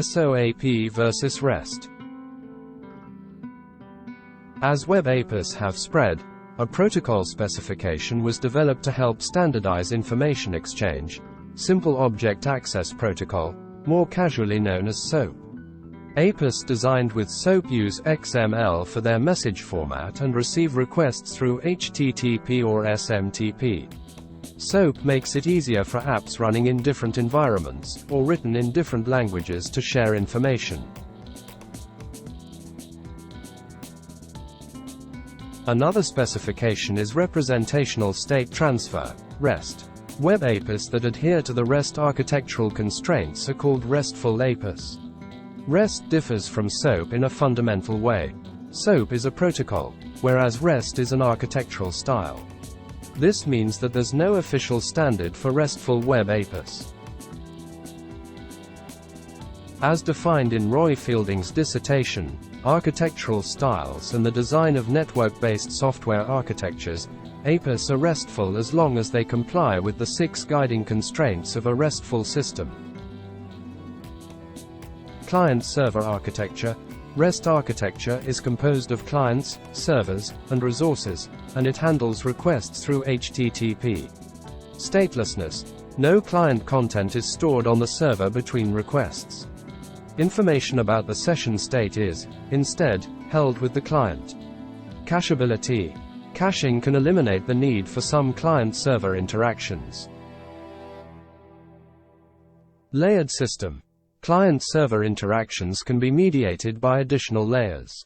SOAP versus REST. As web APIs have spread, a protocol specification was developed to help standardize information exchange, Simple Object Access Protocol, more casually known as SOAP. APIs designed with SOAP use XML for their message format and receive requests through HTTP or SMTP. SOAP makes it easier for apps running in different environments, or written in different languages to share information. Another specification is representational state transfer, REST. Web APIs that adhere to the REST architectural constraints are called RESTful APIs. REST differs from SOAP in a fundamental way. SOAP is a protocol, whereas REST is an architectural style. This means that there's no official standard for RESTful web APIs. As defined in Roy Fielding's dissertation, Architectural Styles and the Design of Network-Based Software Architectures, APIs are RESTful as long as they comply with the 6 guiding constraints of a RESTful system. Client-server architecture. REST architecture is composed of clients, servers, and resources, and it handles requests through HTTP. Statelessness. No client content is stored on the server between requests. Information about the session state is, instead, held with the client. Catchability. Caching can eliminate the need for some client-server interactions. Layered system. Client-server interactions can be mediated by additional layers.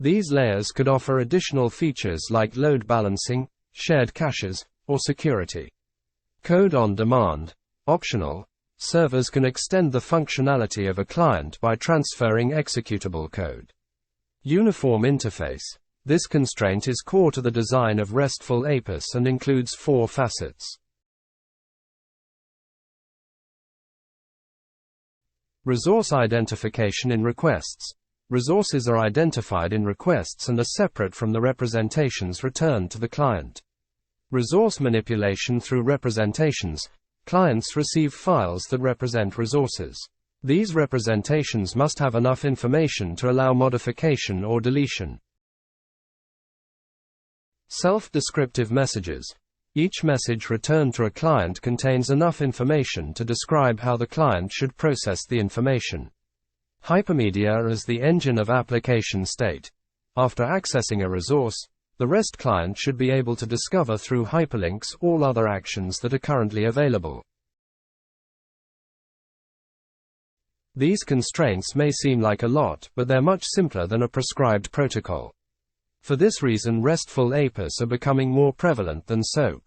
These layers could offer additional features like load balancing, shared caches, or security. Code on demand. Optional. Servers can extend the functionality of a client by transferring executable code. Uniform interface. This constraint is core to the design of RESTful APIs and includes 4 facets. Resource identification in requests. Resources are identified in requests and are separate from the representations returned to the client. Resource manipulation through representations. Clients receive files that represent resources. These representations must have enough information to allow modification or deletion. Self-descriptive messages. Each message returned to a client contains enough information to describe how the client should process the information. Hypermedia is the engine of application state. After accessing a resource, the REST client should be able to discover through hyperlinks all other actions that are currently available. These constraints may seem like a lot, but they're much simpler than a prescribed protocol. For this reason, RESTful APIs are becoming more prevalent than SOAP.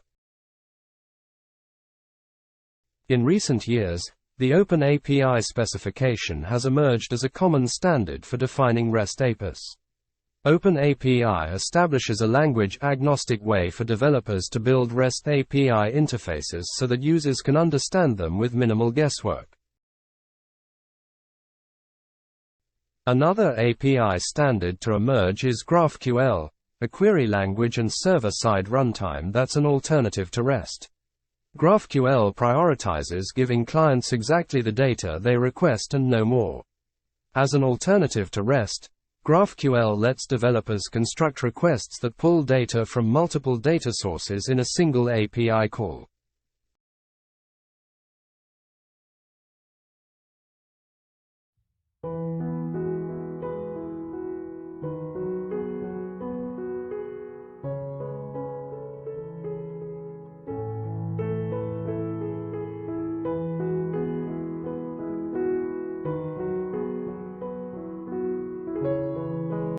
In recent years, the Open API specification has emerged as a common standard for defining REST APIs. Open API establishes a language-agnostic way for developers to build REST API interfaces so that users can understand them with minimal guesswork. Another API standard to emerge is GraphQL, a query language and server-side runtime that's an alternative to REST. GraphQL prioritizes giving clients exactly the data they request and no more. As an alternative to REST, GraphQL lets developers construct requests that pull data from multiple data sources in a single API call.